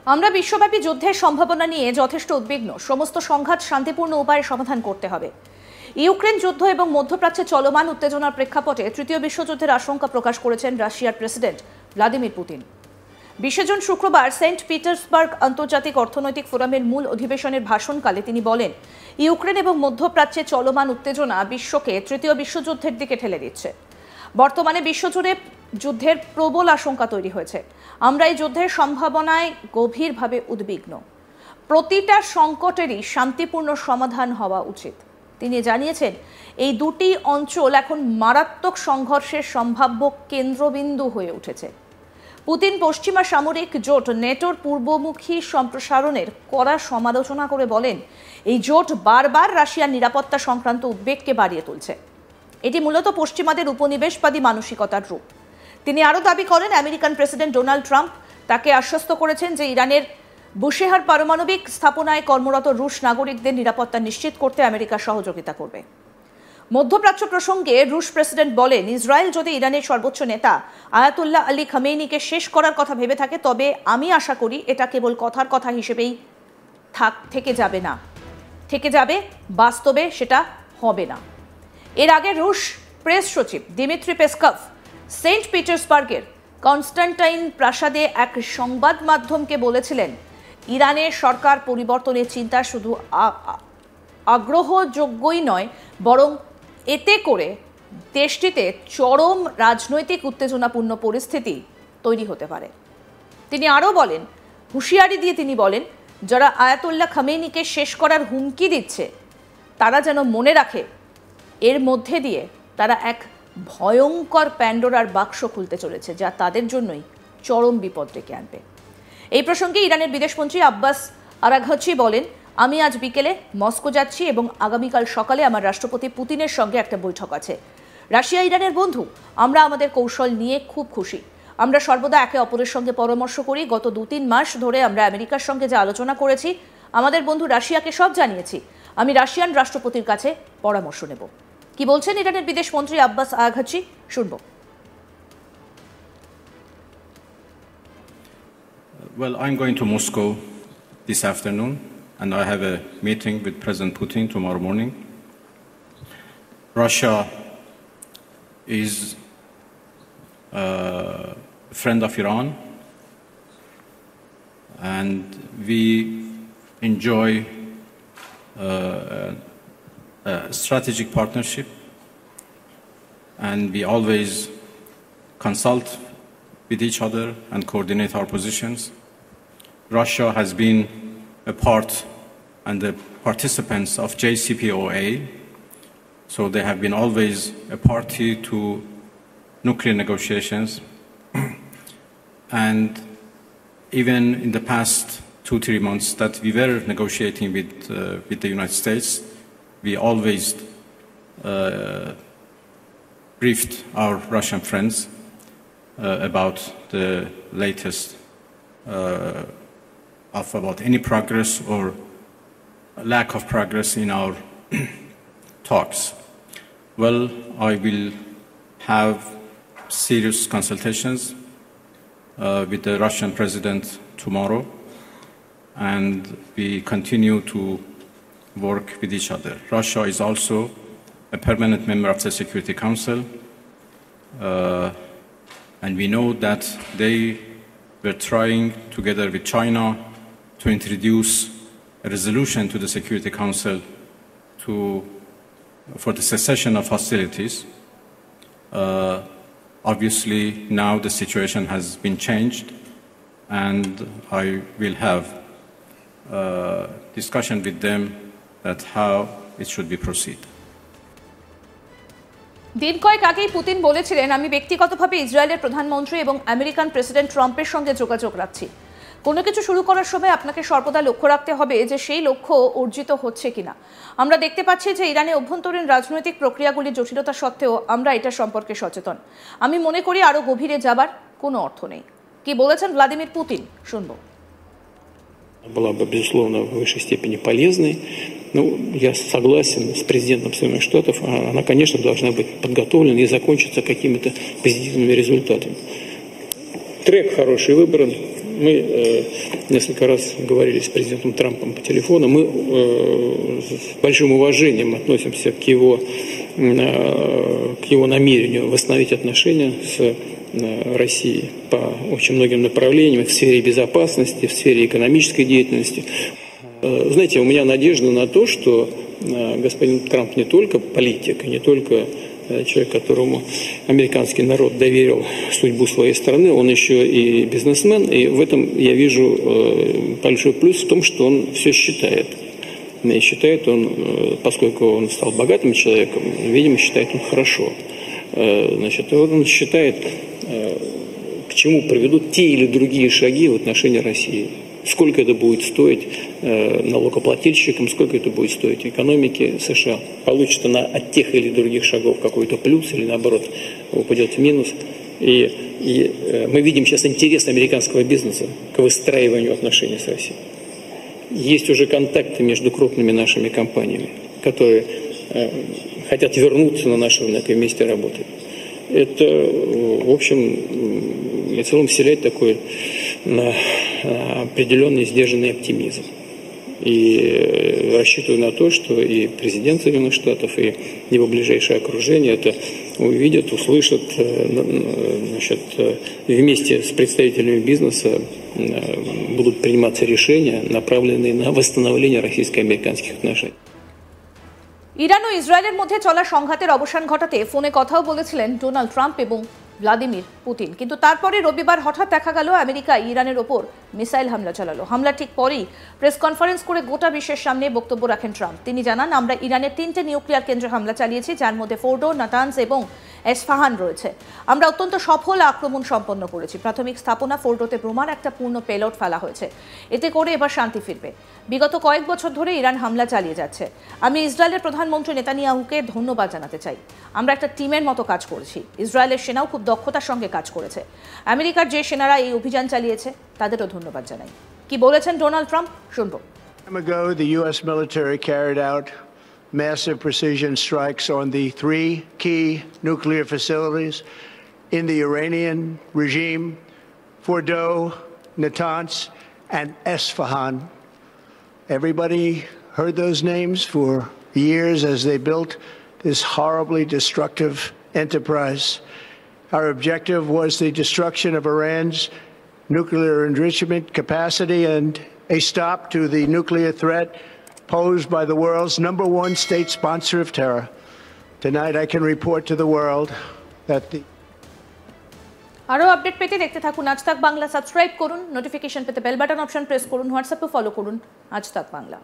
আমরা বিশ্বব্যাপী যুদ্ধের সম্ভাবনা নিয়ে যথেষ্ট উদ্বিগ্ন। সমস্ত সংঘাত শান্তিপূর্ণ উপায়ে সমাধান করতে হবে। ইউক্রেন যুদ্ধ এবং মধ্যপ্রাচ্যে চলমান উত্তেজনার প্রেক্ষাপটে তৃতীয় বিশ্বযুদ্ধের আশঙ্কা প্রকাশ করেছেন রাশিয়ার প্রেসিডেন্ট ভ্লাদিমির পুতিন। 20 জুন শুক্রবার সেন্ট পিটার্সবার্গ আন্তর্জাতিক অর্থনৈতিক ফোরামের মূল অধিবেশনের ভাষণকালে তিনি বলেন, ইউক্রেন এবং মধ্যপ্রাচ্যে চলমান উত্তেজনা বিশ্বকে তৃতীয় বিশ্বযুদ্ধের দিকে ঠেলে দিচ্ছে। বর্তমানে বিশ্বজুড়ে যুদ্ধের প্রবল আশঙ্কা তৈরি হয়েছে। আমরা এই যুদ্ধের সম্ভাবনায় গভীরভাবে উদ্বিগ্ন। প্রতিটা সংকটেরই শান্তিপূর্ণ সমাধান হওয়া উচিত। তিনি জানিয়েছেন, এই দুটি অঞ্চল এখন মারাত্মক সংঘর্ষের সম্ভাব্য কেন্দ্রবিন্দু হয়ে উঠেছে। পুতিন পশ্চিমা সামরিক জোট নেটোর পূর্বমুখী সম্প্রসারণের কড়া সমালোচনা করে বলেন, এই জোট বারবার রাশিয়ার নিরাপত্তা সংক্রান্ত উদ্বেগকে বাড়িয়ে তুলছে। এটি মূলত পশ্চিমাদের উপনিবেশবাদী মানসিকতার রূপ। তিনি আরও দাবি করেন, আমেরিকান প্রেসিডেন্ট ডোনাল্ড ট্রাম্প তাকে আশ্বস্ত করেছেন যে ইরানের বুশেহার পারমাণবিক স্থাপনায় কর্মরত রুশ নাগরিকদের নিরাপত্তা নিশ্চিত করতে আমেরিকা সহযোগিতা করবে। মধ্যপ্রাচ্য প্রসঙ্গে রুশ প্রেসিডেন্ট বলেন, ইসরায়েল যদি ইরানের সর্বোচ্চ নেতা আয়াতুল্লাহ আলী খামেনিকে শেষ করার কথা ভেবে থাকে, তবে আমি আশা করি এটা কেবল কথার কথা হিসেবেই থেকে যাবে, বাস্তবে সেটা হবে না। এর আগে রুশ প্রেস সচিব দিমিত্রি পেসকভ সেন্ট পিটার্সবার্গের কনস্টান্টাইন প্রাসাদে এক সংবাদ মাধ্যমকে বলেছিলেন, ইরানের সরকার পরিবর্তনের চিন্তা শুধু আগ্রহযোগ্যই নয়, বরং এতে করে দেশটিতে চরম রাজনৈতিক উত্তেজনাপূর্ণ পরিস্থিতি তৈরি হতে পারে। তিনি আরও বলেন, হুঁশিয়ারি দিয়ে তিনি বলেন, যারা আয়াতুল্লাহ খামেনিকে শেষ করার হুমকি দিচ্ছে তারা যেন মনে রাখে, এর মধ্যে দিয়ে তারা এক ভয়ঙ্কর প্যান্ডোরার বাক্স খুলতে চলেছে, যা তাদের জন্যই চরম বিপদ ডেকে আনবে। এই প্রসঙ্গে ইরানের বিদেশমন্ত্রী আব্বাস আরাঘচি বলেন, আমি আজ বিকেলে মস্কো যাচ্ছি এবং আগামীকাল সকালে আমার রাষ্ট্রপতি পুতিনের সঙ্গে একটা বৈঠক আছে। রাশিয়া ইরানের বন্ধু, আমরা আমাদের কৌশল নিয়ে খুব খুশি। আমরা সর্বদা একে অপরের সঙ্গে পরামর্শ করি। গত 2-3 মাস ধরে আমরা আমেরিকার সঙ্গে যা আলোচনা করেছি, আমাদের বন্ধু রাশিয়াকে সব জানিয়েছি। আমি রাশিয়ান রাষ্ট্রপতির কাছে পরামর্শ নেব। কি বলছেন ইরানের বিদেশমন্ত্রী আব্বাস আরাঘচি, শুনব। Well, I'm going to Moscow this afternoon, and I have a meeting with President Putin tomorrow morning. Russia is a friend of Iran, and we enjoy a strategic partnership, and we always consult with each other and coordinate our positions. Russia has been a part and the participants of JCPOA, so they have been always a party to nuclear negotiations. And even in the past 2-3 months that we were negotiating with the United States, we always briefed our Russian friends about the latest about any progress or lack of progress in our talks. Well, I will have serious consultations with the Russian president tomorrow, and we continue to work with each other. Russia is also a permanent member of the Security Council, and we know that they were trying, together with China, to introduce a resolution to the Security Council for the cessation of hostilities. Obviously, now the situation has been changed, and I will have a discussion with them that how it should be proceed. দিন কয়েক আগেই Putin বলেছিলেন, আমি ব্যক্তিগতভাবে ইসরায়েলের প্রধানমন্ত্রী এবং American president ট্রাম্পের সঙ্গে যোগাযোগ রাখছি। কোনো কিছু শুরু করার সময় আপনাকে সর্বদা লক্ষ্য রাখতে হবে যে সেই লক্ষ্য অর্জিত হচ্ছে কিনা। আমরা দেখতে পাচ্ছি যে ইরানে অভ্যন্তরীণ রাজনৈতিক প্রক্রিয়াগুলির জটিলতা সত্ত্বেও আমরা এটা সম্পর্কে সচেতন। আমি মনে করি আরও গভীরে যাবার কোনো অর্থ নেই। কি বলেছেন ভ্লাদিমির পুতিন, শুনবো। Была бы, безусловно, в высшей степени полезной. Ну, я согласен с президентом Соединенных Штатов. Она, конечно, должна быть подготовлена и закончиться какими-то позитивными результатами. Трек хороший выбран. Мы несколько раз говорили с президентом Трампом по телефону. Мы с большим уважением относимся к его намерению восстановить отношения с Россией по очень многим направлениям, в сфере безопасности, в сфере экономической деятельности. Знаете, у меня надежда на то, что господин Трамп не только политик, не только человек, которому американский народ доверил судьбу своей страны, он еще и бизнесмен, и в этом я вижу большой плюс в том, что он все считает. И считает он, поскольку он стал богатым человеком, видимо, считает он хорошо. Значит, он считает, к чему приведут те или другие шаги в отношении России. Сколько это будет стоить налогоплательщикам, сколько это будет стоить экономике США. Получит она от тех или других шагов какой-то плюс или, наоборот, упадет в минус. И мы видим сейчас интерес американского бизнеса к выстраиванию отношений с Россией. Есть уже контакты между крупными нашими компаниями, которые хотят вернуться на наш рынок и вместе работать. Это, в общем, в целом вселяет такой определенный сдержанный оптимизм. И рассчитываю на то, что и президент Соединенных Штатов, и его ближайшее окружение это увидят, услышат, значит, вместе с представителями бизнеса будут приниматься решения, направленные на восстановление российско-американских отношений. ইরান ও ইসরায়েলের মধ্যে চলা সংঘাতের অবসান ঘটাতে ফোনে কথাও বলেছিলেন ডোনাল্ড ট্রাম্প এবং ভ্লাদিমির পুতিন, কিন্তু তারপরে রবিবার হঠাৎ দেখা গেল আমেরিকা ইরানের ওপর মিসাইল হামলা চালালো। হামলা ঠিক পরেই প্রেস কনফারেন্স করে গোটা বিশ্বের সামনে বক্তব্য রাখেন ট্রাম্প। তিনি জানান, আমরা ইরানের 3টে নিউক্লিয়ার কেন্দ্রে হামলা চালিয়েছি, যার মধ্যে ফোর্ডো, নাতানজ এবং এসফাহান রয়েছে। আমরা অত্যন্ত সফল আক্রমণ সম্পন্ন করেছি। প্রাথমিক স্থাপনা ফোর্ডোতে বোমার একটা পূর্ণ পেলোড ফেলা হয়েছে। এতে করে এবার শান্তি ফিরবে। বিগত কয়েক বছর ধরে ইরান হামলা চালিয়ে যাচ্ছে। আমি ইসরায়েলের প্রধানমন্ত্রী নেতানিয়াহুকে ধন্যবাদ জানাতে চাই। আমরা একটা টিমের মতো কাজ করেছি। ইসরায়েলের সেনাও খুব দক্ষতার সঙ্গে কাজ করেছে। আমেরিকার যে সেনারা এই অভিযান চালিয়েছে তাদেরও ধন্যবাদ জানাই। কি বলেছেন ডোনাল্ড ট্রাম্প, শুনবো। Ago, the U.S. military carried out massive precision strikes on the 3 key nuclear facilities in the Iranian regime: Fordo, Natanz, and Esfahan. Everybody heard those names for years as they built this horribly destructive enterprise. Our objective was the destruction of Iran's nuclear enrichment capacity and a stop to the nuclear threat posed by the world's #1 state sponsor of terror. Tonight I can report to the world that the আরো update পেতে দেখতে থাকুন আজ তাক Bangla. Subscribe করুন, notification পেতে bell button option press করুন, হোয়াটসঅ্যাপে ফলো করুন আজ তাক বাংলা।